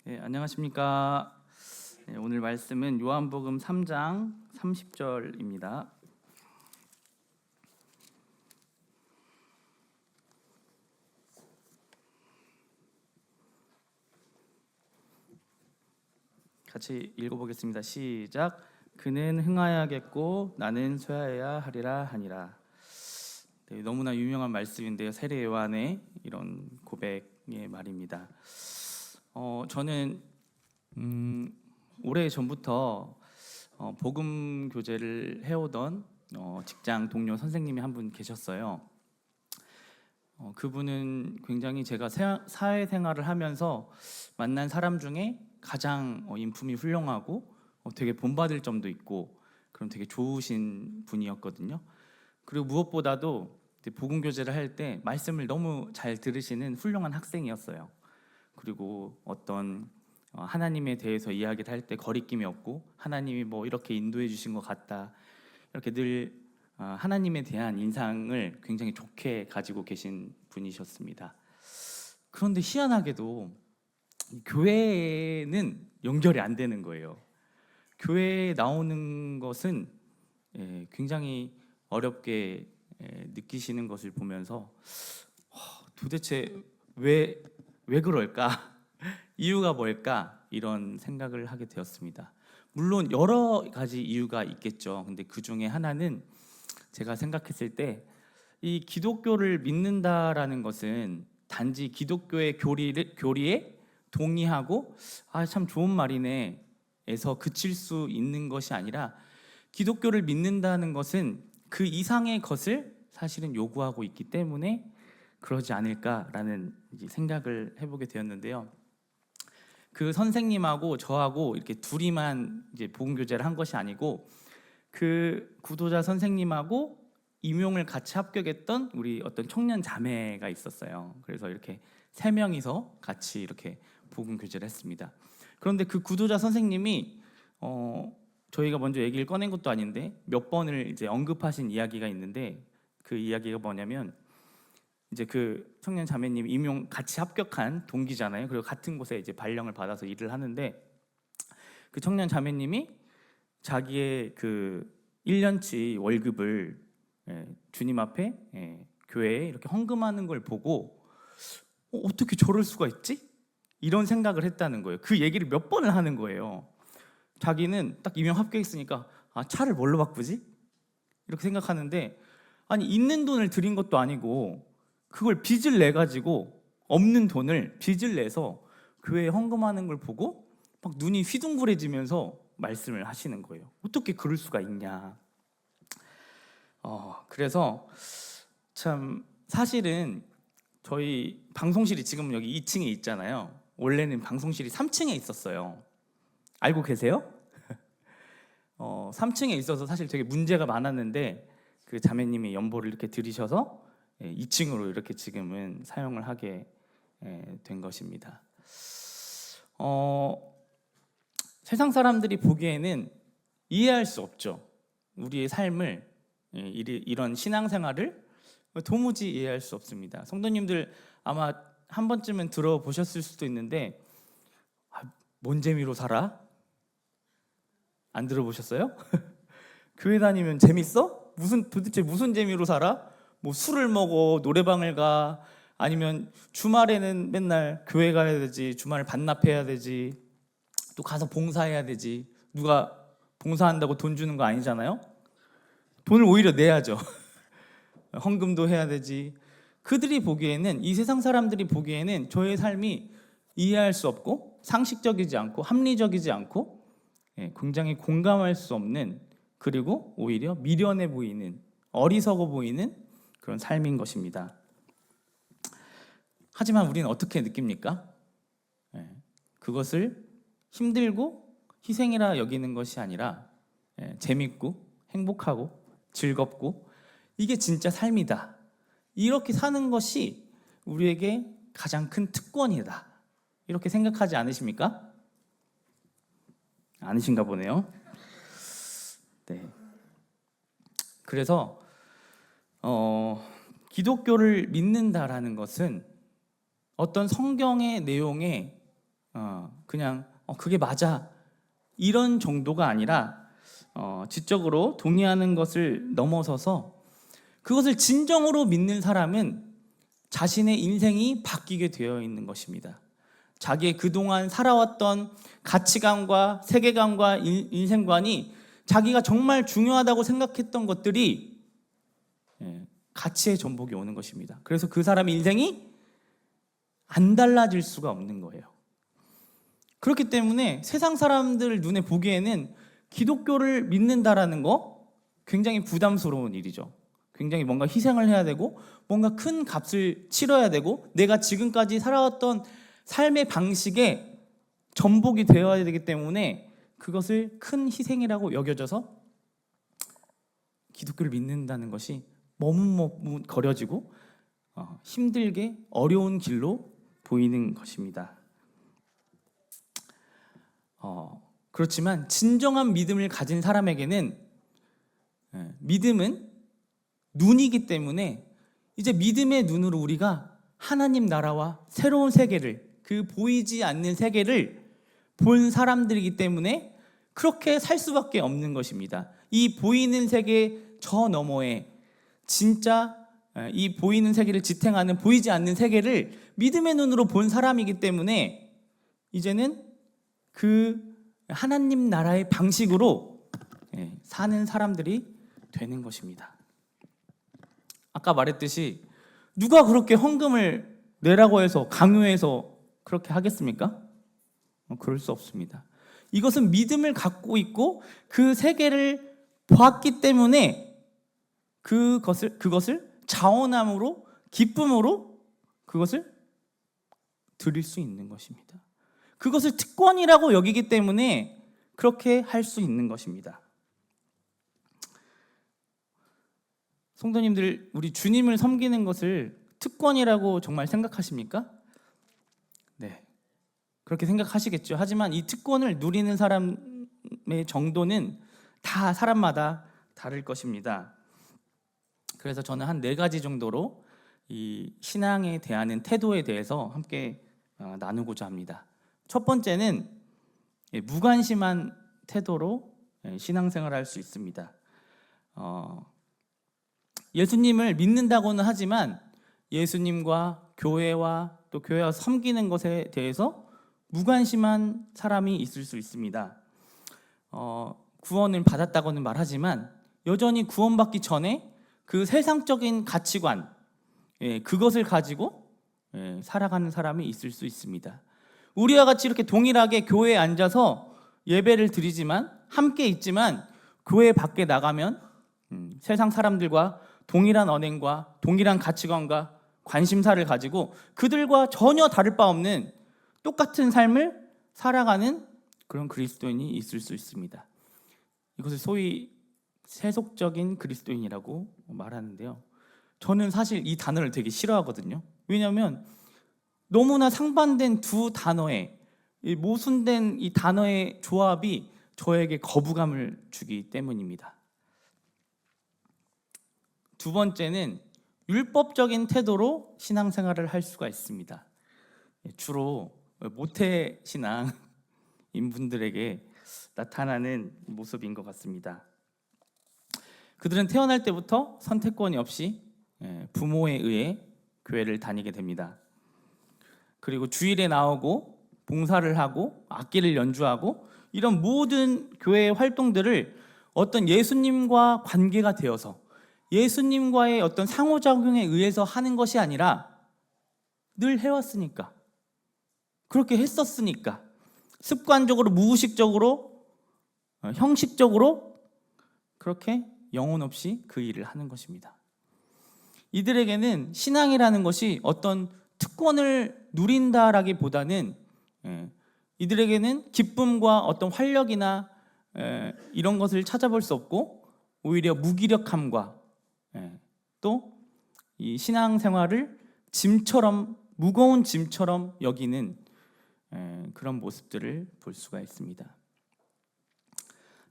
네, 안녕하십니까. 네, 오늘 말씀은 요한복음 3장 30절입니다. 같이 읽어보겠습니다. 시작. 그는 흥하야겠고 나는 쇠하여야 하리라 하니라. 네, 너무나 유명한 말씀인데요. 세례 요한의 이런 고백의 말입니다. 저는 오래 전부터 복음 교제를 해오던 직장 동료 선생님이 한 분 계셨어요. 그분은 굉장히 제가 사회생활을 하면서 만난 사람 중에 가장 인품이 훌륭하고 되게 본받을 점도 있고 그럼 되게 좋으신 분이었거든요. 그리고 무엇보다도 복음 교제를 할 때 말씀을 너무 잘 들으시는 훌륭한 학생이었어요. 그리고 어떤 하나님에 대해서 이야기를 할 때 거리낌이 없고 하나님이 뭐 이렇게 인도해 주신 것 같다 이렇게 늘 하나님에 대한 인상을 굉장히 좋게 가지고 계신 분이셨습니다. 그런데 희한하게도 교회에는 연결이 안 되는 거예요. 교회에 나오는 것은 굉장히 어렵게 느끼시는 것을 보면서 도대체 왜 그럴까? 이유가 뭘까? 이런 생각을 하게 되었습니다. 물론 여러 가지 이유가 있겠죠. 근데 그 중에 하나는 제가 생각했을 때 이 기독교를 믿는다라는 것은 단지 기독교의 교리에 동의하고 참 좋은 말이네에서 그칠 수 있는 것이 아니라 기독교를 믿는다는 것은 그 이상의 것을 사실은 요구하고 있기 때문에 그러지 않을까라는 생각을 해보게 되었는데요. 그 선생님하고 저하고 이렇게 둘이만 이제 복음 교제를 한 것이 아니고 그 구도자 선생님하고 임용을 같이 합격했던 우리 어떤 청년 자매가 있었어요. 그래서 이렇게 세 명이서 같이 이렇게 복음 교제를 했습니다. 그런데 그 구도자 선생님이 저희가 먼저 얘기를 꺼낸 것도 아닌데 몇 번을 이제 언급하신 이야기가 있는데 그 이야기가 뭐냐면 이제 그 청년 자매님 임용 같이 합격한 동기잖아요. 그리고 같은 곳에 이제 발령을 받아서 일을 하는데 그 청년 자매님이 자기의 그 1년치 월급을 주님 앞에 교회에 이렇게 헌금하는 걸 보고 어떻게 저럴 수가 있지? 이런 생각을 했다는 거예요. 그 얘기를 몇 번을 하는 거예요. 자기는 딱 임용 합격했으니까 차를 뭘로 바꾸지? 이렇게 생각하는데 아니 있는 돈을 들인 것도 아니고 그걸 빚을 내 가지고 없는 돈을 빚을 내서 교회에 헌금하는 걸 보고 막 눈이 휘둥그레지면서 말씀을 하시는 거예요. 어떻게 그럴 수가 있냐. 그래서 참 사실은 저희 방송실이 지금 여기 2층에 있잖아요. 원래는 방송실이 3층에 있었어요. 알고 계세요? 3층에 있어서 사실 되게 문제가 많았는데 그 자매님이 연보를 이렇게 들이셔서 2층으로 이렇게 지금은 사용을 하게 된 것입니다. 세상 사람들이 보기에는 이해할 수 없죠. 우리의 삶을 이런 신앙생활을 도무지 이해할 수 없습니다. 성도님들 아마 한 번쯤은 들어보셨을 수도 있는데 뭔 재미로 살아? 안 들어보셨어요? 교회 다니면 재밌어? 도대체 무슨 재미로 살아? 뭐 술을 먹어, 노래방을 가, 아니면 주말에는 맨날 교회 가야 되지, 주말 반납해야 되지, 또 가서 봉사해야 되지. 누가 봉사한다고 돈 주는 거 아니잖아요? 돈을 오히려 내야죠. 헌금도 해야 되지. 그들이 보기에는, 이 세상 사람들이 보기에는 저의 삶이 이해할 수 없고 상식적이지 않고 합리적이지 않고 굉장히 공감할 수 없는, 그리고 오히려 미련해 보이는, 어리석어 보이는 그런 삶인 것입니다. 하지만 우리는 어떻게 느낍니까? 그것을 힘들고 희생이라 여기는 것이 아니라 재밌고 행복하고 즐겁고 이게 진짜 삶이다, 이렇게 사는 것이 우리에게 가장 큰 특권이다, 이렇게 생각하지 않으십니까? 아니신가 보네요. 네. 그래서 기독교를 믿는다라는 것은 어떤 성경의 내용에 그냥 그게 맞아 이런 정도가 아니라 지적으로 동의하는 것을 넘어서서 그것을 진정으로 믿는 사람은 자신의 인생이 바뀌게 되어 있는 것입니다. 자기의 그동안 살아왔던 가치관과 세계관과 인생관이 자기가 정말 중요하다고 생각했던 것들이 가치의 전복이 오는 것입니다. 그래서 그 사람의 인생이 안 달라질 수가 없는 거예요. 그렇기 때문에 세상 사람들 눈에 보기에는 기독교를 믿는다라는 거 굉장히 부담스러운 일이죠. 굉장히 뭔가 희생을 해야 되고 뭔가 큰 값을 치러야 되고 내가 지금까지 살아왔던 삶의 방식에 전복이 되어야 되기 때문에 그것을 큰 희생이라고 여겨져서 기독교를 믿는다는 것이 머뭇머뭇거려지고 힘들게 어려운 길로 보이는 것입니다. 그렇지만 진정한 믿음을 가진 사람에게는 믿음은 눈이기 때문에 이제 믿음의 눈으로 우리가 하나님 나라와 새로운 세계를, 그 보이지 않는 세계를 본 사람들이기 때문에 그렇게 살 수밖에 없는 것입니다. 이 보이는 세계 저 너머에 진짜 이 보이는 세계를 지탱하는 보이지 않는 세계를 믿음의 눈으로 본 사람이기 때문에 이제는 그 하나님 나라의 방식으로 사는 사람들이 되는 것입니다. 아까 말했듯이 누가 그렇게 헌금을 내라고 해서 강요해서 그렇게 하겠습니까? 그럴 수 없습니다. 이것은 믿음을 갖고 있고 그 세계를 보았기 때문에 그것을 자원함으로 기쁨으로 그것을 드릴 수 있는 것입니다. 그것을 특권이라고 여기기 때문에 그렇게 할 수 있는 것입니다. 성도님들, 우리 주님을 섬기는 것을 특권이라고 정말 생각하십니까? 네, 그렇게 생각하시겠죠. 하지만 이 특권을 누리는 사람의 정도는 다 사람마다 다를 것입니다. 그래서 저는 한 4가지 정도로 이 신앙에 대한 태도에 대해서 함께 나누고자 합니다. 첫 번째는 무관심한 태도로 신앙생활을 할 수 있습니다. 예수님을 믿는다고는 하지만 예수님과 교회와 또 교회와 섬기는 것에 대해서 무관심한 사람이 있을 수 있습니다. 구원을 받았다고는 말하지만 여전히 구원받기 전에 그 세상적인 가치관, 그것을 가지고 살아가는 사람이 있을 수 있습니다. 우리와 같이 이렇게 동일하게 교회에 앉아서 예배를 드리지만 함께 있지만 교회 밖에 나가면 세상 사람들과 동일한 언행과 동일한 가치관과 관심사를 가지고 그들과 전혀 다를 바 없는 똑같은 삶을 살아가는 그런 그리스도인이 있을 수 있습니다. 이것을 소위 세속적인 그리스도인이라고 말하는데요. 저는 사실 이 단어를 되게 싫어하거든요. 왜냐하면 너무나 상반된 두 단어의 모순된 이 단어의 조합이 저에게 거부감을 주기 때문입니다. 두 번째는 율법적인 태도로 신앙생활을 할 수가 있습니다. 주로 모태 신앙인 분들에게 나타나는 모습인 것 같습니다. 그들은 태어날 때부터 선택권이 없이 부모에 의해 교회를 다니게 됩니다. 그리고 주일에 나오고 봉사를 하고 악기를 연주하고 이런 모든 교회의 활동들을 어떤 예수님과 관계가 되어서 예수님과의 어떤 상호작용에 의해서 하는 것이 아니라 늘 해왔으니까, 그렇게 했었으니까 습관적으로, 무의식적으로, 형식적으로 그렇게 영혼 없이 그 일을 하는 것입니다. 이들에게는 신앙이라는 것이 어떤 특권을 누린다라기보다는 이들에게는 기쁨과 어떤 활력이나 이런 것을 찾아볼 수 없고 오히려 무기력함과 또 이 신앙생활을 짐처럼, 무거운 짐처럼 여기는 그런 모습들을 볼 수가 있습니다.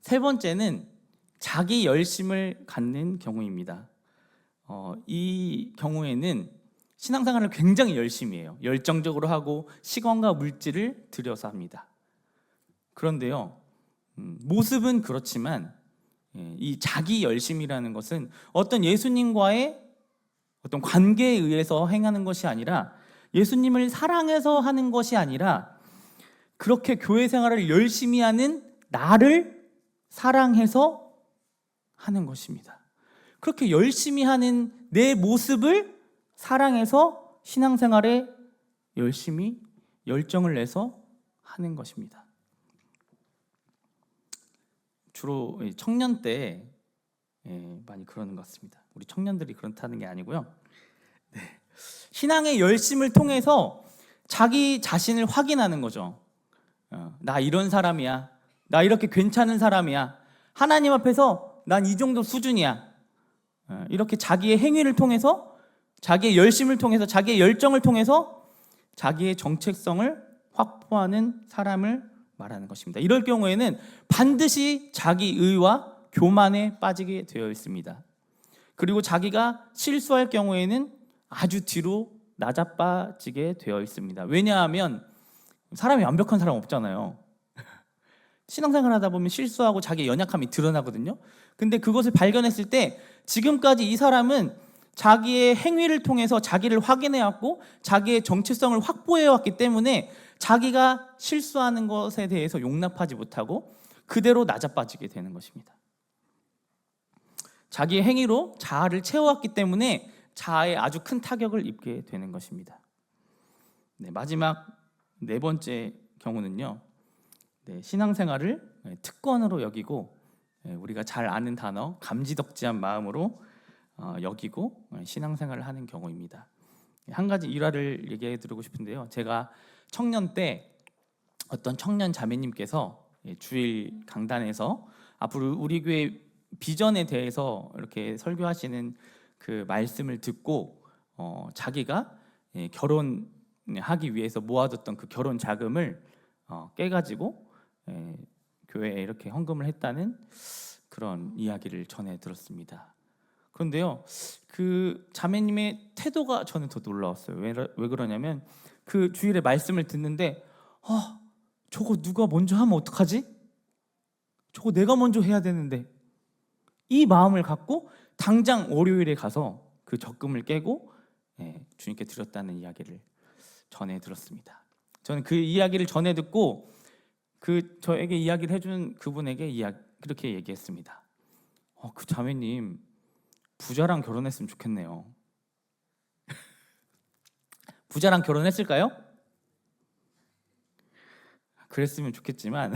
세 번째는 자기 열심을 갖는 경우입니다. 이 경우에는 신앙생활을 굉장히 열심히 해요. 열정적으로 하고 시간과 물질을 들여서 합니다. 그런데요, 모습은 그렇지만 이 자기 열심이라는 것은 어떤 예수님과의 어떤 관계에 의해서 행하는 것이 아니라, 예수님을 사랑해서 하는 것이 아니라, 그렇게 교회 생활을 열심히 하는 나를 사랑해서 하는 것입니다. 그렇게 열심히 하는 내 모습을 사랑해서 신앙생활에 열심히 열정을 내서 하는 것입니다. 주로 청년 때 많이 그러는 것 같습니다. 우리 청년들이 그렇다는 게 아니고요. 신앙의 열심을 통해서 자기 자신을 확인하는 거죠. 나 이런 사람이야. 나 이렇게 괜찮은 사람이야. 하나님 앞에서 난 이 정도 수준이야. 이렇게 자기의 행위를 통해서, 자기의 열심을 통해서, 자기의 열정을 통해서 자기의 정체성을 확보하는 사람을 말하는 것입니다. 이럴 경우에는 반드시 자기 의와 교만에 빠지게 되어 있습니다. 그리고 자기가 실수할 경우에는 아주 뒤로 낮아빠지게 되어 있습니다. 왜냐하면 사람이 완벽한 사람 없잖아요. 신앙생활 하다 보면 실수하고 자기의 연약함이 드러나거든요. 근데 그것을 발견했을 때 지금까지 이 사람은 자기의 행위를 통해서 자기를 확인해왔고 자기의 정체성을 확보해왔기 때문에 자기가 실수하는 것에 대해서 용납하지 못하고 그대로 낮아빠지게 되는 것입니다. 자기의 행위로 자아를 채워왔기 때문에 자아에 아주 큰 타격을 입게 되는 것입니다. 마지막 네 번째 경우는요, 신앙생활을 특권으로 여기고 우리가 잘 아는 단어 감지덕지한 마음으로 여기고 신앙생활을 하는 경우입니다. 한 가지 일화를 얘기해 드리고 싶은데요, 제가 청년 때 어떤 청년 자매님께서 주일 강단에서 앞으로 우리 교회 비전에 대해서 이렇게 설교하시는 그 말씀을 듣고 자기가 결혼하기 위해서 모아뒀던 그 결혼 자금을 깨가지고 교회에 이렇게 헌금을 했다는 그런 이야기를 전해 들었습니다. 그런데요, 그 자매님의 태도가 저는 더 놀라웠어요. 왜 그러냐면 그 주일에 말씀을 듣는데 저거 누가 먼저 하면 어떡하지? 저거 내가 먼저 해야 되는데, 이 마음을 갖고 당장 월요일에 가서 그 적금을 깨고 주님께 드렸다는 이야기를 전해 들었습니다. 저는 그 이야기를 전해 듣고 저에게 이야기를 해준 그분에게 그렇게 얘기했습니다. 그 자매님 부자랑 결혼했으면 좋겠네요. 부자랑 결혼했을까요? 그랬으면 좋겠지만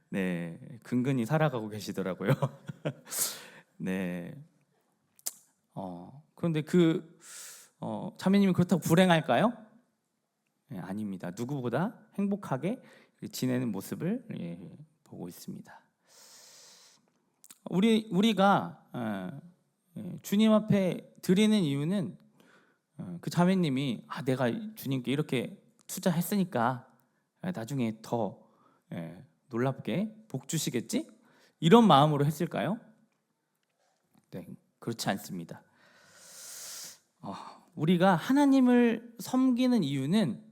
네, 근근히 살아가고 계시더라고요. 네. 그런데 자매님이 그렇다고 불행할까요? 네, 아닙니다. 누구보다 행복하게 지내는 모습을 보고 있습니다. 우리가 주님 앞에 드리는 이유는 그 자매님이 내가 주님께 이렇게 투자했으니까 나중에 더 놀랍게 복 주시겠지? 이런 마음으로 했을까요? 네, 그렇지 않습니다. 우리가 하나님을 섬기는 이유는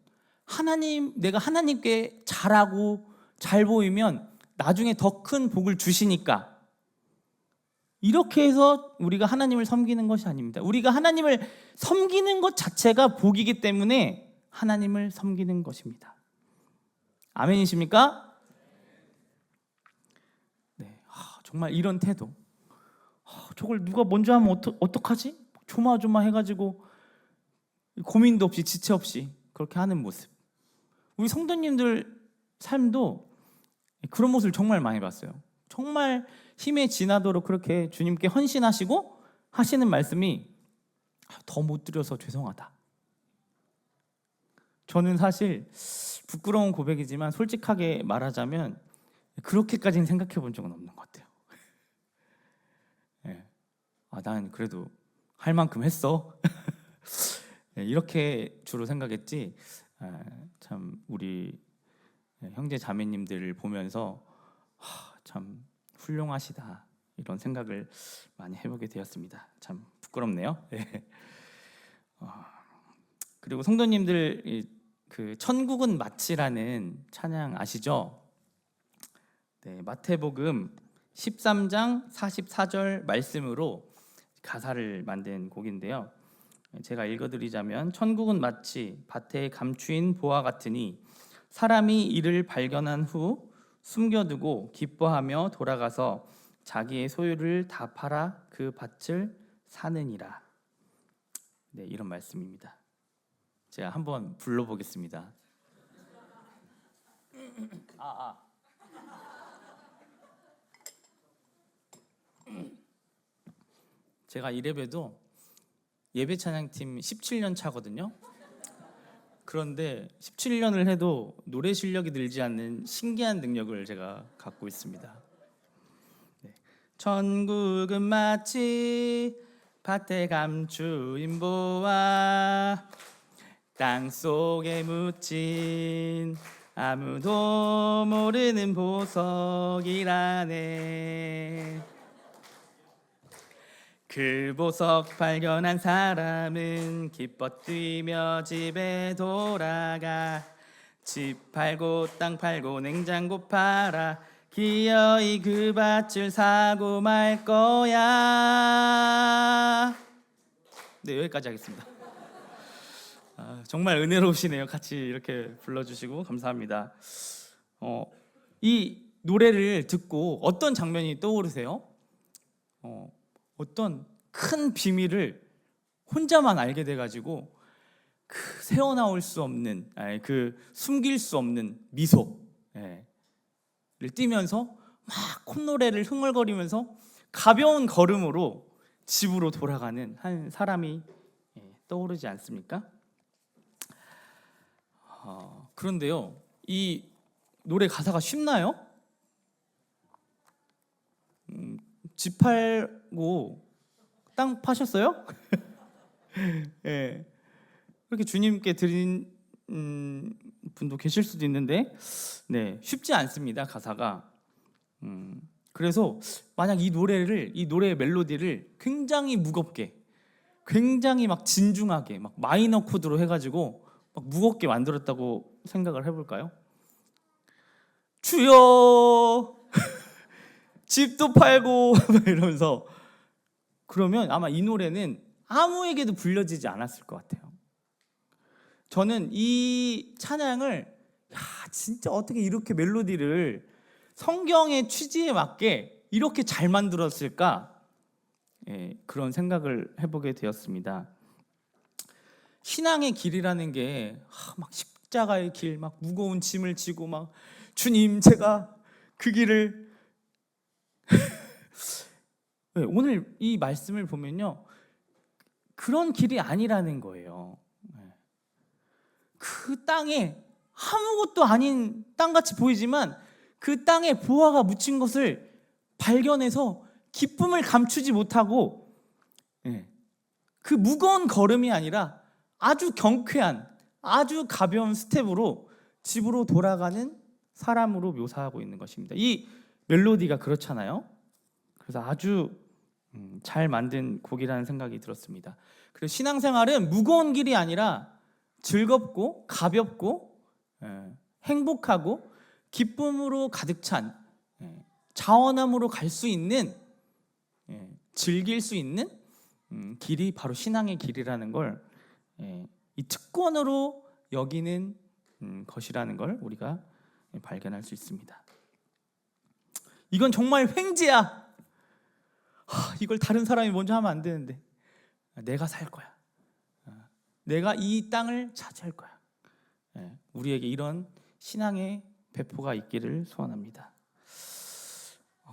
내가 하나님께 잘하고 잘 보이면 나중에 더 큰 복을 주시니까, 이렇게 해서 우리가 하나님을 섬기는 것이 아닙니다. 우리가 하나님을 섬기는 것 자체가 복이기 때문에 하나님을 섬기는 것입니다. 아멘이십니까? 네, 정말 이런 태도, 저걸 누가 먼저 하면 어떡하지? 조마조마해가지고 고민도 없이 지체 없이 그렇게 하는 모습. 우리 성도님들 삶도 그런 모습을 정말 많이 봤어요. 정말 힘에 지나도록 그렇게 주님께 헌신하시고 하시는 말씀이 더 못 드려서 죄송하다. 저는 사실 부끄러운 고백이지만 솔직하게 말하자면 그렇게까지는 생각해 본 적은 없는 것 같아요. 네. 난 그래도 할 만큼 했어. 이렇게 주로 생각했지. 참 우리 형제 자매님들을 보면서 참 훌륭하시다, 이런 생각을 많이 해보게 되었습니다. 참 부끄럽네요. 그리고 성도님들, 그 천국은 마치라는 찬양 아시죠? 네, 마태복음 13장 44절 말씀으로 가사를 만든 곡인데요. 제가 읽어드리자면, 천국은 마치 밭에 감추인 보화 같으니 사람이 이를 발견한 후 숨겨두고 기뻐하며 돌아가서 자기의 소유를 다 팔아 그 밭을 사느니라. 네, 이런 말씀입니다. 제가 한번 불러보겠습니다. 제가 이래봬도 예배 찬양팀 17년 차거든요. 그런데 17년을 해도 노래 실력이 늘지 않는 신기한 능력을 제가 갖고 있습니다. 네. 천국은 마치 밭에 감추인 보화, 땅속에 묻힌 아무도 모르는 보석이라네. 그 보석 발견한 사람은 기뻐 뛰며 집에 돌아가 집 팔고 땅 팔고 냉장고 팔아 기어이 그 밭을 사고 말 거야. 네, 여기까지 하겠습니다. 정말 은혜로우시네요. 같이 이렇게 불러주시고 감사합니다. 이 노래를 듣고 어떤 장면이 떠오르세요? 어떤 큰 비밀을 혼자만 알게 돼가지고 그 새어나올 수 없는, 그 숨길 수 없는 미소를 띠면서 막 콧노래를 흥얼거리면서 가벼운 걸음으로 집으로 돌아가는 한 사람이 떠오르지 않습니까? 그런데요, 이 노래 가사가 쉽나요? 집 팔고 땅 파셨어요? 예. 그렇게 주님께 드린 분도 계실 수도 있는데, 네, 쉽지 않습니다, 가사가. 그래서 만약 이 노래의 멜로디를 굉장히 무겁게, 굉장히 막 진중하게, 막 마이너 코드로 해가지고 막 무겁게 만들었다고 생각을 해볼까요? 주여 집도 팔고 이러면서, 그러면 아마 이 노래는 아무에게도 불려지지 않았을 것 같아요. 저는 이 찬양을 진짜 어떻게 이렇게 멜로디를 성경의 취지에 맞게 이렇게 잘 만들었을까, 그런 생각을 해보게 되었습니다. 신앙의 길이라는 게 막 십자가의 길, 막 무거운 짐을 지고 막 주님 제가 그 길을 오늘 이 말씀을 보면요, 그런 길이 아니라는 거예요. 그 땅에 아무것도 아닌 땅같이 보이지만 그 땅에 보화가 묻힌 것을 발견해서 기쁨을 감추지 못하고, 그 무거운 걸음이 아니라 아주 경쾌한, 아주 가벼운 스텝으로 집으로 돌아가는 사람으로 묘사하고 있는 것입니다. 이 멜로디가 그렇잖아요. 그래서 아주 잘 만든 곡이라는 생각이 들었습니다. 그리고 신앙생활은 무거운 길이 아니라 즐겁고 가볍고 행복하고 기쁨으로 가득 찬 자원함으로 갈 수 있는, 즐길 수 있는 길이 바로 신앙의 길이라는 걸, 이 특권으로 여기는 것이라는 걸 우리가 발견할 수 있습니다. 이건 정말 횡재야. 이걸 다른 사람이 먼저 하면 안 되는데 내가 살 거야. 내가 이 땅을 차지할 거야. 우리에게 이런 신앙의 배포가 있기를 소원합니다.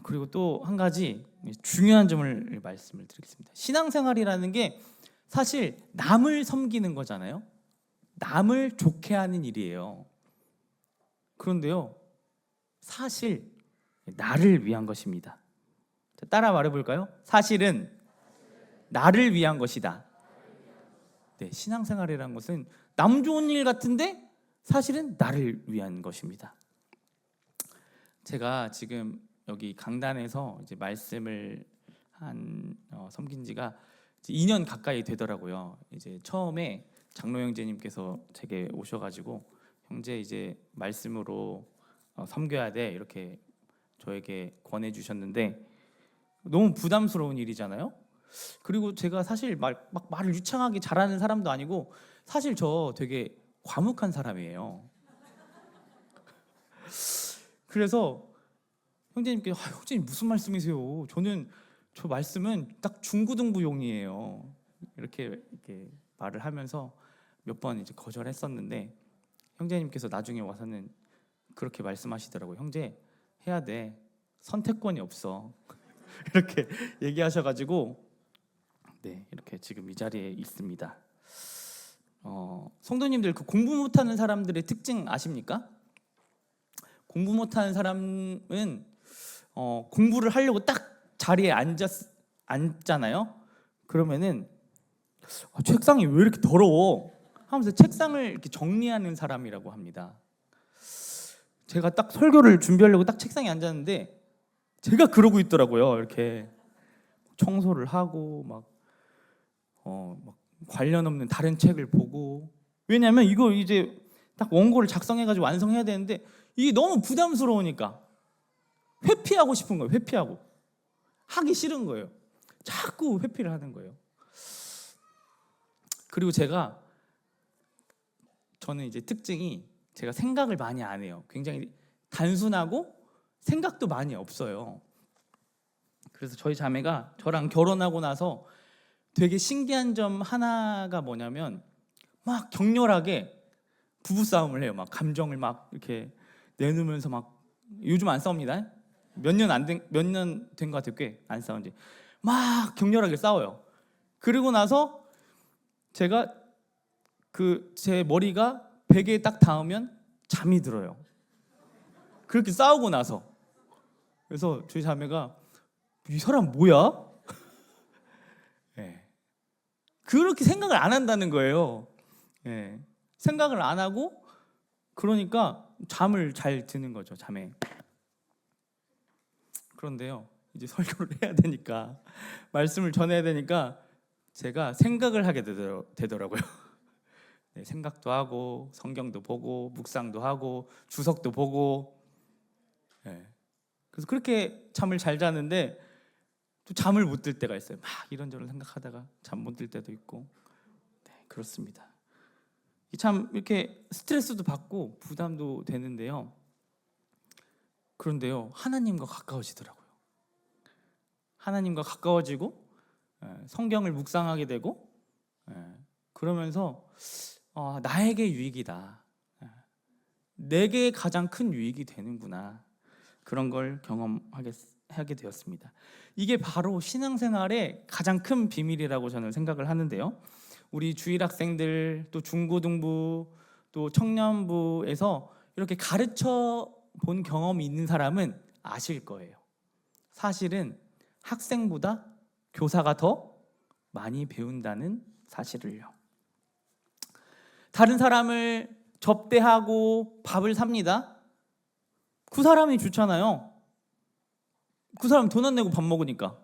그리고 또 한 가지 중요한 점을 말씀을 드리겠습니다. 신앙생활이라는 게 사실 남을 섬기는 거잖아요. 남을 좋게 하는 일이에요. 그런데요, 사실 나를 위한 것입니다. 따라 말해볼까요? 사실은 나를 위한 것이다. 네, 신앙생활이라는 것은 남 좋은 일 같은데 사실은 나를 위한 것입니다. 제가 지금 여기 강단에서 이제 말씀을 섬긴 지가 2년 가까이 되더라고요. 이제 처음에 장로 형제님께서 제게 오셔가지고, 형제 이제 말씀으로 섬겨야 돼, 이렇게 저에게 권해주셨는데 너무 부담스러운 일이잖아요. 그리고 제가 사실 막 말을 유창하게 잘하는 사람도 아니고 사실 저 되게 과묵한 사람이에요. 그래서 형제님께 형제님 무슨 말씀이세요? 저는 저 말씀은 딱 중고등부용이에요. 이렇게 말을 하면서 몇 번 이제 거절했었는데 형제님께서 나중에 와서는 그렇게 말씀하시더라고요. 형제 해야 돼. 선택권이 없어. 이렇게 얘기하셔가지고 네 이렇게 지금 이 자리에 있습니다. 성도님들 그 공부 못하는 사람들의 특징 아십니까? 공부 못하는 사람은 공부를 하려고 딱 자리에 앉잖아요. 그러면은 책상이 왜 이렇게 더러워? 하면서 책상을 이렇게 정리하는 사람이라고 합니다. 제가 딱 설교를 준비하려고 딱 책상에 앉았는데 제가 그러고 있더라고요. 이렇게 청소를 하고 막 관련 없는 다른 책을 보고. 왜냐하면 이거 이제 딱 원고를 작성해가지고 완성해야 되는데 이게 너무 부담스러우니까 회피하고 싶은 거예요. 회피하고 하기 싫은 거예요. 자꾸 회피를 하는 거예요. 그리고 저는 이제 특징이 제가 생각을 많이 안 해요. 굉장히 단순하고 생각도 많이 없어요. 그래서 저희 자매가 저랑 결혼하고 나서 되게 신기한 점 하나가 뭐냐면 막 격렬하게 부부싸움을 해요. 막 감정을 막 이렇게 내놓으면서 막 요즘 안 싸웁니다. 몇 년 된 것 같아요. 꽤 안 싸운지 막 격렬하게 싸워요. 그리고 나서 제가 제 머리가 베개에 딱 닿으면 잠이 들어요. 그렇게 싸우고 나서. 그래서 저희 자매가 이 사람 뭐야? 네. 그렇게 생각을 안 한다는 거예요. 네. 생각을 안 하고 그러니까 잠을 잘 드는 거죠. 잠에. 그런데요 이제 설교를 해야 되니까 말씀을 전해야 되니까 제가 생각을 하게 되더라고요. 네, 생각도 하고 성경도 보고 묵상도 하고 주석도 보고. 네. 그래서 그렇게 잠을 잘 자는데 또 잠을 못 들 때가 있어요. 막 이런저런 생각하다가 잠 못 들 때도 있고. 네, 그렇습니다. 참 이렇게 스트레스도 받고 부담도 되는데요. 그런데요 하나님과 가까워지더라고요. 하나님과 가까워지고 성경을 묵상하게 되고 그러면서 나에게 유익이다. 내게 가장 큰 유익이 되는구나. 그런 걸 경험하게 되었습니다. 이게 바로 신앙생활의 가장 큰 비밀이라고 저는 생각을 하는데요. 우리 주일학생들 또 중고등부 또 청년부에서 이렇게 가르쳐 본 경험이 있는 사람은 아실 거예요. 사실은 학생보다 교사가 더 많이 배운다는 사실을요. 다른 사람을 접대하고 밥을 삽니다. 그 사람이 좋잖아요. 그 사람 돈 안 내고 밥 먹으니까.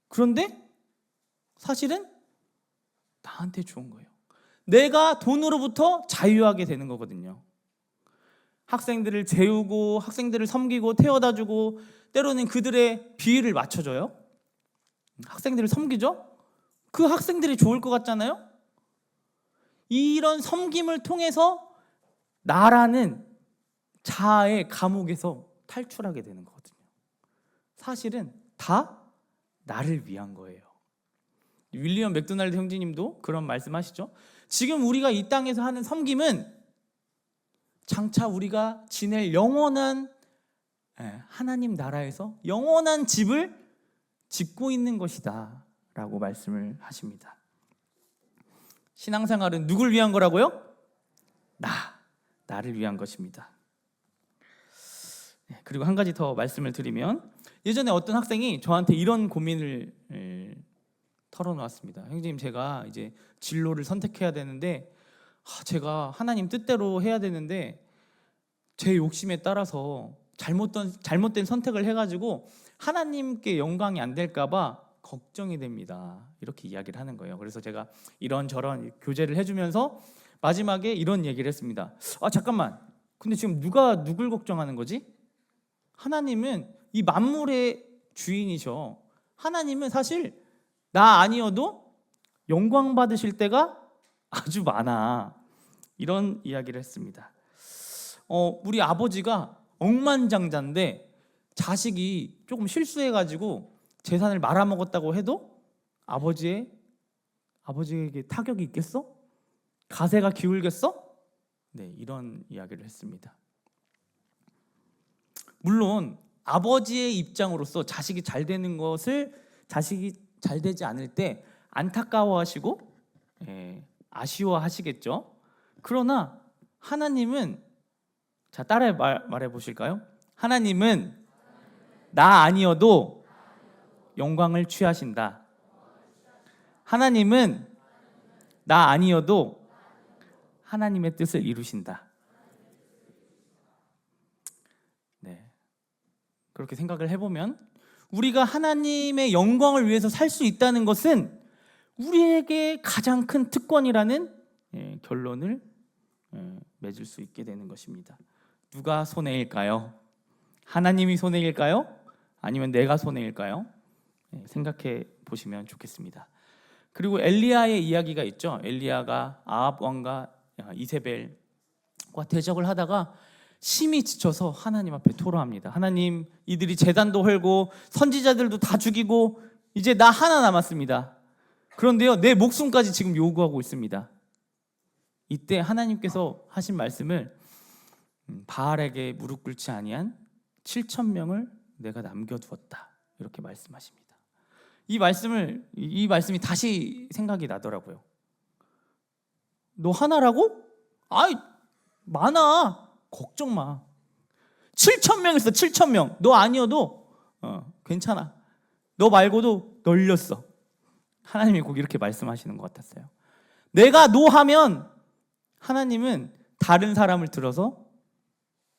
그런데 사실은 나한테 좋은 거예요. 내가 돈으로부터 자유하게 되는 거거든요. 학생들을 재우고 학생들을 섬기고 태워다주고 때로는 그들의 비위를 맞춰줘요. 학생들을 섬기죠. 그 학생들이 좋을 것 같잖아요. 이런 섬김을 통해서 나라는 자아의 감옥에서 탈출하게 되는 거거든요. 사실은 다 나를 위한 거예요. 윌리엄 맥도날드 형제님도 그런 말씀하시죠. 지금 우리가 이 땅에서 하는 섬김은 장차 우리가 지낼 영원한 하나님 나라에서 영원한 집을 짓고 있는 것이다 라고 말씀을 하십니다. 신앙생활은 누굴 위한 거라고요? 나를 위한 것입니다. 그리고 한 가지 더 말씀을 드리면 예전에 어떤 학생이 저한테 이런 고민을 털어놓았습니다. 형님, 제가 이제 진로를 선택해야 되는데 제가 하나님 뜻대로 해야 되는데 제 욕심에 따라서 잘못된 선택을 해가지고 하나님께 영광이 안 될까봐 걱정이 됩니다. 이렇게 이야기를 하는 거예요. 그래서 제가 이런저런 교제를 해주면서 마지막에 이런 얘기를 했습니다. 잠깐만, 근데 지금 누가 누굴 걱정하는 거지? 하나님은 이 만물의 주인이셔. 하나님은 사실 나 아니어도 영광 받으실 때가 아주 많아. 이런 이야기를 했습니다. 우리 아버지가 억만장자인데 자식이 조금 실수해가지고 재산을 말아먹었다고 해도 아버지에게 타격이 있겠어? 가세가 기울겠어? 네, 이런 이야기를 했습니다. 물론 아버지의 입장으로서 자식이 잘 되는 것을 자식이 잘 되지 않을 때 안타까워하시고 아쉬워하시겠죠. 그러나 하나님은, 자, 따라 말해 보실까요? 하나님은 나 아니어도 영광을 취하신다. 하나님은 나 아니어도 하나님의 뜻을 이루신다. 네, 그렇게 생각을 해보면 우리가 하나님의 영광을 위해서 살 수 있다는 것은 우리에게 가장 큰 특권이라는 결론을 맺을 수 있게 되는 것입니다. 누가 손해일까요? 하나님이 손해일까요? 아니면 내가 손해일까요? 생각해 보시면 좋겠습니다. 그리고 엘리야의 이야기가 있죠. 엘리야가 아합 왕과 이세벨과 대적을 하다가 심히 지쳐서 하나님 앞에 토로합니다. 하나님, 이들이 제단도 헐고 선지자들도 다 죽이고 이제 나 하나 남았습니다. 그런데요, 내 목숨까지 지금 요구하고 있습니다. 이때 하나님께서 하신 말씀을 바알에게 무릎 꿇지 아니한 7,000명을 내가 남겨두었다, 이렇게 말씀하십니다. 이 말씀이 다시 생각이 나더라고요. 너 하나라고? 아이, 많아. 걱정 마. 7,000명 있어. 7,000명. 너 아니어도 괜찮아. 너 말고도 널렸어. 하나님이 꼭 이렇게 말씀하시는 것 같았어요. 내가 노하면 하나님은 다른 사람을 들어서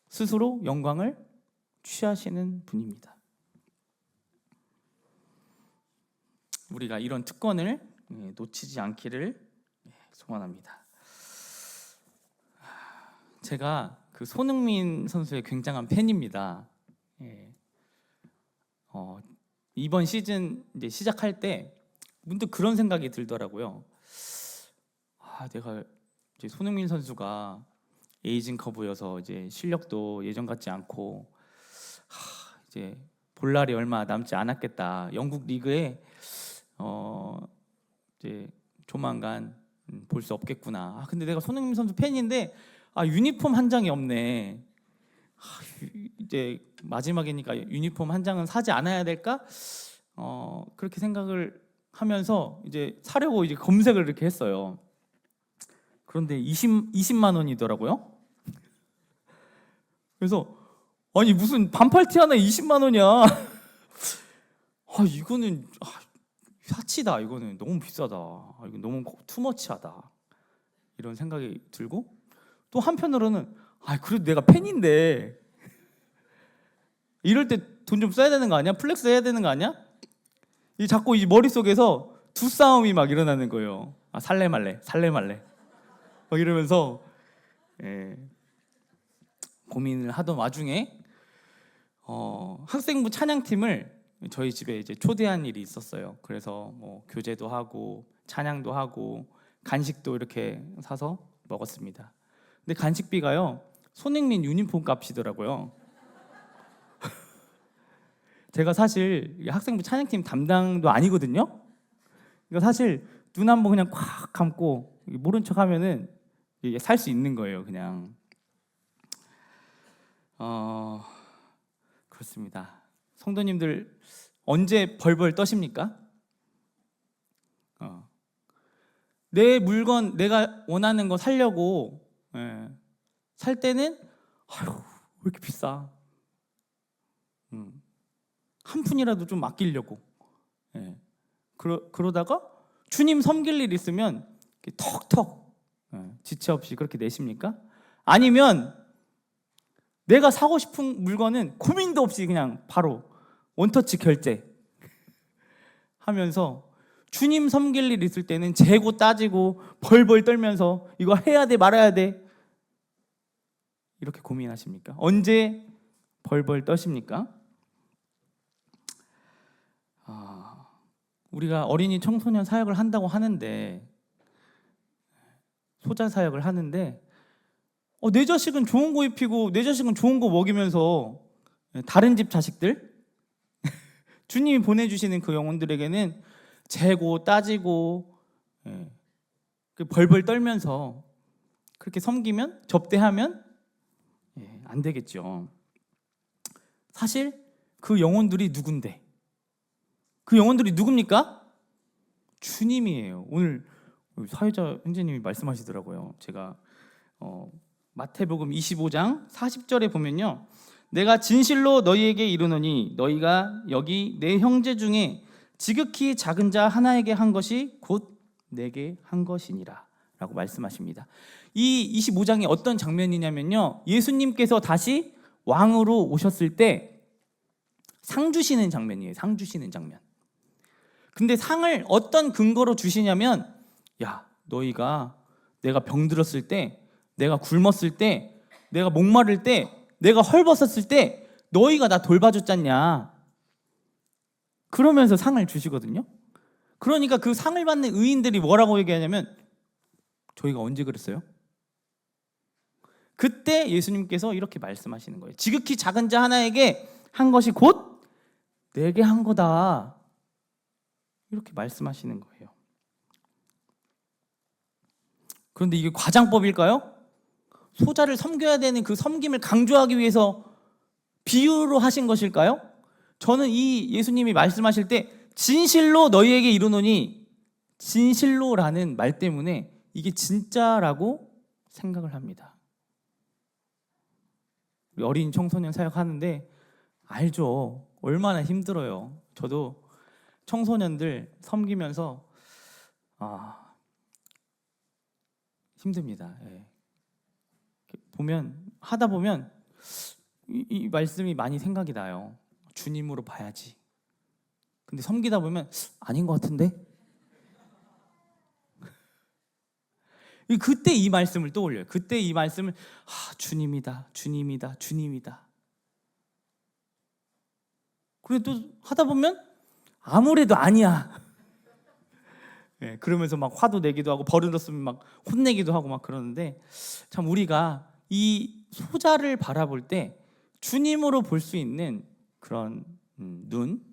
스스로 영광을 취하시는 분입니다. 우리가 이런 특권을 놓치지 않기를 소원합니다. 제가 그 손흥민 선수의 굉장한 팬입니다. 이번 시즌 이제 시작할 때 문득 그런 생각이 들더라고요. 내가 이제 손흥민 선수가 에이징커브여서 이제 실력도 예전 같지 않고 이제 볼 날이 얼마 남지 않았겠다. 영국 리그에 이제 조만간 볼 수 없겠구나. 근데 내가 손흥민 선수 팬인데 유니폼 한 장이 없네. 이제 마지막이니까 유니폼 한 장은 사지 않아야 될까? 그렇게 생각을 하면서 이제 사려고 이제 검색을 이렇게 했어요. 그런데 20만 원이더라고요. 그래서 아니 무슨 반팔티 하나에 20만 원이야. 이거는 사치다. 이거는 너무 비싸다. 이거 너무 투머치하다. 이런 생각이 들고, 또 한편으로는 그래도 내가 팬인데 이럴 때 돈 좀 써야 되는 거 아니야? 플렉스 해야 되는 거 아니야? 자꾸 이 머릿속에서 두 싸움이 막 일어나는 거예요. 살래 말래 막 이러면서 고민을 하던 와중에 학생부 찬양팀을 저희 집에 이제 초대한 일이 있었어요. 그래서 뭐 교제도 하고 찬양도 하고 간식도 이렇게 사서 먹었습니다. 근데 간식비가요, 손흥민 유니폼 값이더라고요. 제가 사실 학생부 찬양팀 담당도 아니거든요. 그러니까 사실 눈 한번 그냥 콱 감고 모른 척 하면은 살 수 있는 거예요, 그냥. 그렇습니다. 성도님들 언제 벌벌 떠십니까? 내 물건, 내가 원하는 거 사려고 살 때는 왜 이렇게 비싸? 한 푼이라도 좀 아끼려고. 그러다가 주님 섬길 일 있으면 턱턱 지체 없이 그렇게 내십니까? 아니면 내가 사고 싶은 물건은 고민도 없이 그냥 바로 원터치 결제 하면서, 주님 섬길 일 있을 때는 재고 따지고 벌벌 떨면서 이거 해야 돼 말아야 돼 이렇게 고민하십니까? 언제 벌벌 떠십니까? 우리가 어린이 청소년 사역을 한다고 하는데, 소자 사역을 하는데, 내 자식은 좋은 거 입히고 내 자식은 좋은 거 먹이면서 다른 집 자식들, 주님이 보내주시는 그 영혼들에게는 재고 따지고 그 벌벌 떨면서 그렇게 섬기면, 접대하면 안 되겠죠. 사실 그 영혼들이 누군데? 그 영혼들이 누굽니까? 주님이에요. 오늘 사회자 형제님이 말씀하시더라고요. 제가 마태복음 25장 40절에 보면요, 내가 진실로 너희에게 이르노니 너희가 여기 내 형제 중에 지극히 작은 자 하나에게 한 것이 곧 내게 한 것이니라 라고 말씀하십니다. 이 25장이 어떤 장면이냐면요, 예수님께서 다시 왕으로 오셨을 때 상 주시는 장면이에요. 상 주시는 장면. 근데 상을 어떤 근거로 주시냐면, 야, 너희가 내가 병들었을 때, 내가 굶었을 때, 내가 목마를 때, 내가 헐벗었을 때 너희가 나 돌봐줬잖냐, 그러면서 상을 주시거든요. 그러니까 그 상을 받는 의인들이 뭐라고 얘기하냐면, 저희가 언제 그랬어요? 그때 예수님께서 이렇게 말씀하시는 거예요. 지극히 작은 자 하나에게 한 것이 곧 내게 한 거다, 이렇게 말씀하시는 거예요. 그런데 이게 과장법일까요? 소자를 섬겨야 되는 그 섬김을 강조하기 위해서 비유로 하신 것일까요? 저는 이 예수님이 말씀하실 때 진실로 너희에게 이르노니, 진실로라는 말 때문에 이게 진짜라고 생각을 합니다. 우리 어린 청소년 사역하는데 알죠? 얼마나 힘들어요. 저도 청소년들 섬기면서 힘듭니다. 하다 보면 이 말씀이 많이 생각이 나요. 주님으로 봐야지. 근데 섬기다 보면 아닌 것 같은데? 그때 이 말씀을 떠올려요. 그때 이 말씀을, 주님이다, 주님이다, 주님이다. 그리고 또 하다 보면 아무래도 아니야. 그러면서 막 화도 내기도 하고, 버릇없으면 막 혼내기도 하고 막 그러는데, 참 우리가 이 소자를 바라볼 때 주님으로 볼 수 있는 그런 눈,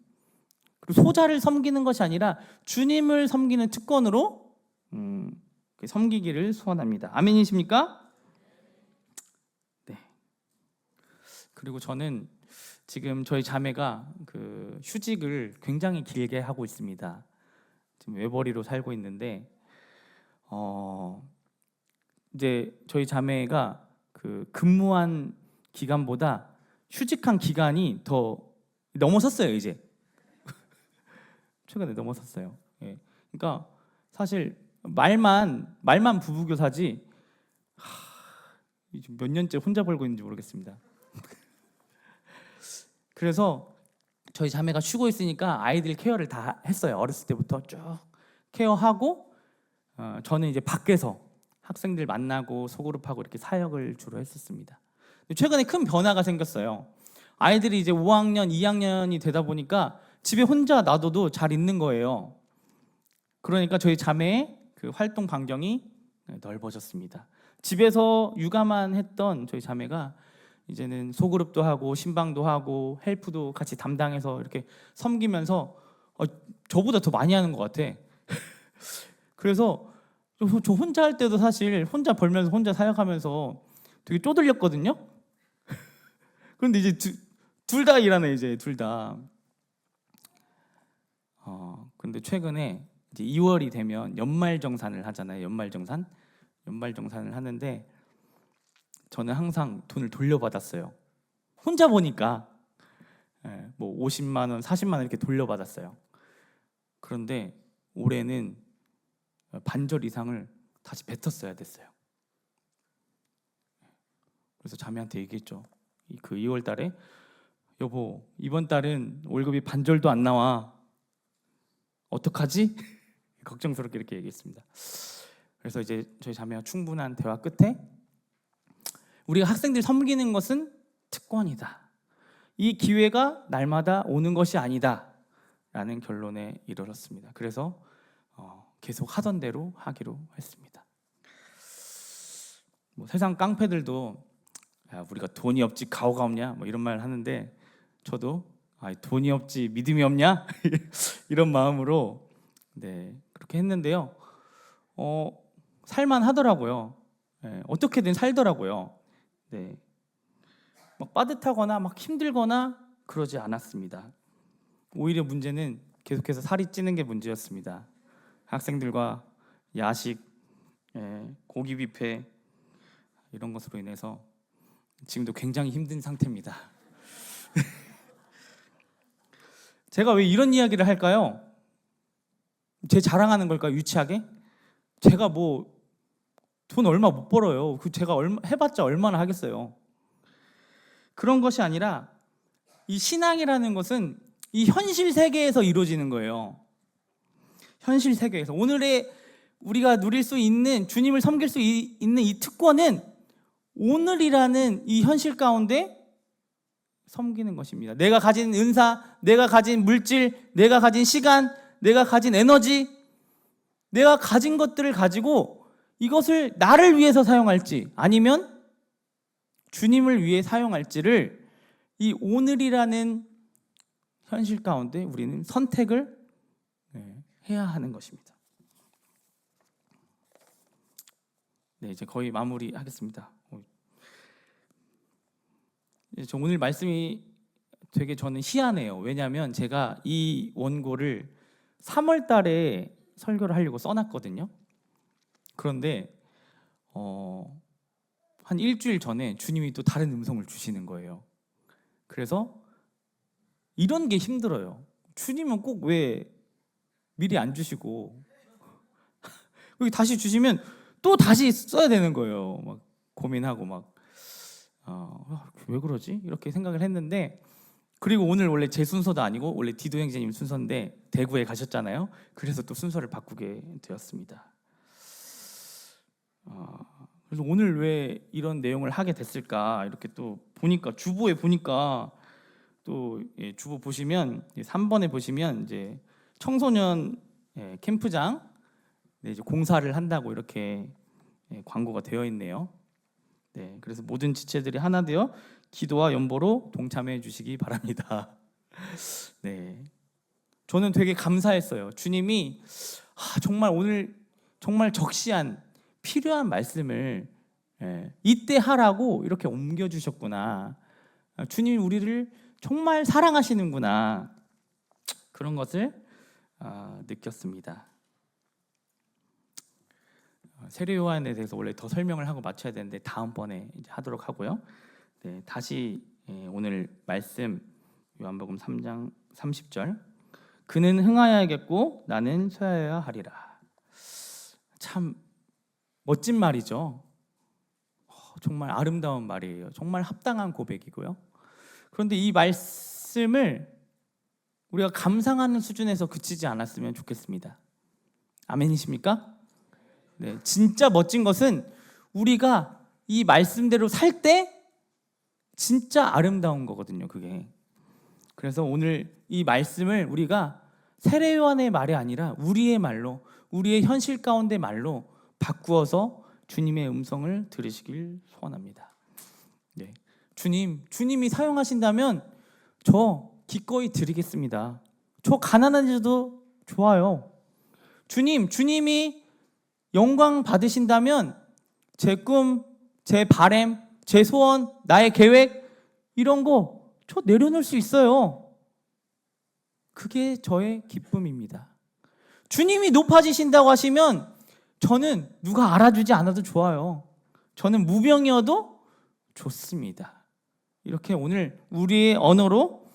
그리고 소자를 섬기는 것이 아니라 주님을 섬기는 특권으로 섬기기를 소원합니다. 아멘이십니까? 네. 그리고 저는 지금 저희 자매가 그 휴직을 굉장히 길게 하고 있습니다. 지금 외벌이로 살고 있는데, 이제 저희 자매가 그 근무한 기간보다 휴직한 기간이 더 넘어섰어요. 이제 최근에 넘어섰어요. 그러니까 사실 말만 부부교사지, 몇 년째 혼자 벌고 있는지 모르겠습니다. 그래서 저희 자매가 쉬고 있으니까 아이들 케어를 다 했어요. 어렸을 때부터 쭉 케어하고, 저는 이제 밖에서 학생들 만나고 소그룹하고 이렇게 사역을 주로 했었습니다. 최근에 큰 변화가 생겼어요. 아이들이 이제 5학년, 2학년이 되다 보니까 집에 혼자 놔둬도 잘 있는 거예요. 그러니까 저희 자매의 그 활동 반경이 넓어졌습니다. 집에서 육아만 했던 저희 자매가 이제는 소그룹도 하고 신방도 하고 헬프도 같이 담당해서 이렇게 섬기면서 저보다 더 많이 하는 것 같아. 그래서 저 혼자 할 때도 사실 혼자 벌면서 혼자 사역하면서 되게 쪼들렸거든요. 그런데 이제 둘 다 일하네, 이제 둘 다. 근데 최근에 이제 2월이 되면 연말정산을 하잖아요. 연말정산을 하는데 저는 항상 돈을 돌려받았어요. 혼자 보니까 뭐 50만 원, 40만 원 이렇게 돌려받았어요. 그런데 올해는 반절 이상을 다시 뱉었어야 됐어요. 그래서 자매한테 얘기했죠. 그 2월 달에, 여보, 이번 달은 월급이 반절도 안 나와. 어떡하지? 걱정스럽게 이렇게 얘기했습니다. 그래서 이제 저희 자매와 충분한 대화 끝에, 우리가 학생들 섬기는 것은 특권이다. 이 기회가 날마다 오는 것이 아니다 라는 결론에 이르렀습니다. 그래서 계속 하던 대로 하기로 했습니다. 뭐 세상 깡패들도 우리가 돈이 없지 가오가 없냐 뭐 이런 말 하는데, 저도 돈이 없지 믿음이 없냐 이런 마음으로 그렇게 했는데요. 살만 하더라고요. 어떻게든 살더라고요. 막 빠듯하거나 막 힘들거나 그러지 않았습니다. 오히려 문제는 계속해서 살이 찌는 게 문제였습니다. 학생들과 야식, 고기 뷔페 이런 것으로 인해서 지금도 굉장히 힘든 상태입니다. 제가 왜 이런 이야기를 할까요? 제 자랑하는 걸까요? 유치하게? 제가 뭐 돈 얼마 못 벌어요. 제가 해봤자 얼마나 하겠어요. 그런 것이 아니라 이 신앙이라는 것은 이 현실 세계에서 이루어지는 거예요. 현실 세계에서 오늘의 우리가 누릴 수 있는, 주님을 섬길 수 있는 이 특권은 오늘이라는 이 현실 가운데 섬기는 것입니다. 내가 가진 은사, 내가 가진 물질, 내가 가진 시간, 내가 가진 에너지, 내가 가진 것들을 가지고 이것을 나를 위해서 사용할지 아니면 주님을 위해 사용할지를 이 오늘이라는 현실 가운데 우리는 선택을 해야 하는 것입니다. 이제 거의 마무리하겠습니다. 저 오늘 말씀이 되게 저는 희한해요. 왜냐하면 제가 이 원고를 3월 달에 설교를 하려고 써놨거든요. 그런데 한 일주일 전에 주님이 또 다른 음성을 주시는 거예요. 그래서 이런 게 힘들어요. 주님은 꼭 왜 미리 안 주시고 여기 다시 주시면 또 다시 써야 되는 거예요. 막 고민하고 막 왜 그러지? 이렇게 생각을 했는데, 그리고 오늘 원래 제 순서도 아니고 원래 디도 형제님 순서인데 대구에 가셨잖아요. 그래서 또 순서를 바꾸게 되었습니다. 그래서 오늘 왜 이런 내용을 하게 됐을까 이렇게 또 보니까 주보에 보니까 또 주보 보시면 3번에 보시면 이제 청소년 캠프장 이제 공사를 한다고 이렇게 광고가 되어 있네요. 그래서 모든 지체들이 하나 되어 기도와 연보로 동참해 주시기 바랍니다. 저는 되게 감사했어요. 주님이 정말 오늘 정말 적시한 필요한 말씀을 이때 하라고 이렇게 옮겨주셨구나. 주님이 우리를 정말 사랑하시는구나. 그런 것을 느꼈습니다. 세례 요한에 대해서 원래 더 설명을 하고 마쳐야 되는데 다음번에 이제 하도록 하고요. 다시 오늘 말씀 요한복음 3장 30절, 그는 흥하여야겠고 나는 쇠하여야 하리라. 참 멋진 말이죠. 정말 아름다운 말이에요. 정말 합당한 고백이고요. 그런데 이 말씀을 우리가 감상하는 수준에서 그치지 않았으면 좋겠습니다. 아멘이십니까? 진짜 멋진 것은 우리가 이 말씀대로 살 때 진짜 아름다운 거거든요, 그게. 그래서 오늘 이 말씀을 우리가 세례 요한의 말이 아니라 우리의 말로, 우리의 현실 가운데 말로 바꾸어서 주님의 음성을 들으시길 소원합니다. 주님이 사용하신다면 저 기꺼이 드리겠습니다. 저 가난한지도 좋아요. 주님이 영광 받으신다면 제 꿈, 제 바램, 제 소원, 나의 계획 이런 거 저 내려놓을 수 있어요. 그게 저의 기쁨입니다. 주님이 높아지신다고 하시면 저는 누가 알아주지 않아도 좋아요. 저는 무병이어도 좋습니다. 이렇게 오늘 우리의 언어로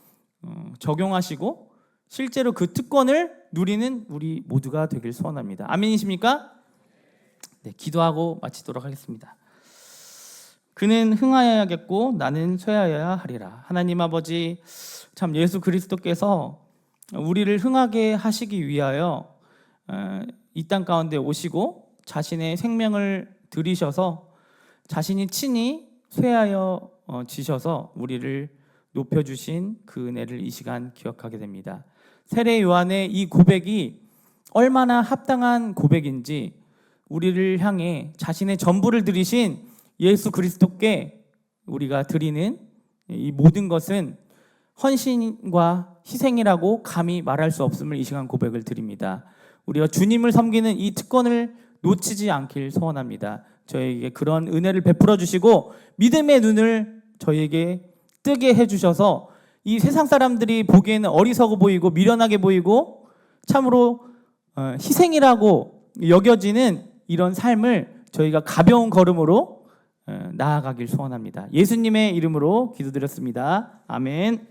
적용하시고 실제로 그 특권을 누리는 우리 모두가 되길 소원합니다. 아멘이십니까? 기도하고 마치도록 하겠습니다. 그는 흥하여야겠고 나는 쇠하여야 하리라. 하나님 아버지, 참 예수 그리스도께서 우리를 흥하게 하시기 위하여 이 땅 가운데 오시고 자신의 생명을 들이셔서 자신이 친히 쇠하여 지셔서 우리를 높여주신 그 은혜를 이 시간 기억하게 됩니다. 세례 요한의 이 고백이 얼마나 합당한 고백인지 우리를 향해 자신의 전부를 드리신 예수 그리스도께 우리가 드리는 이 모든 것은 헌신과 희생이라고 감히 말할 수 없음을 이 시간 고백을 드립니다. 우리가 주님을 섬기는 이 특권을 놓치지 않길 소원합니다. 저에게 그런 은혜를 베풀어 주시고 믿음의 눈을 저에게 뜨게 해주셔서 이 세상 사람들이 보기에는 어리석어 보이고 미련하게 보이고 참으로 희생이라고 여겨지는 이런 삶을 저희가 가벼운 걸음으로 나아가길 소원합니다. 예수님의 이름으로 기도드렸습니다. 아멘.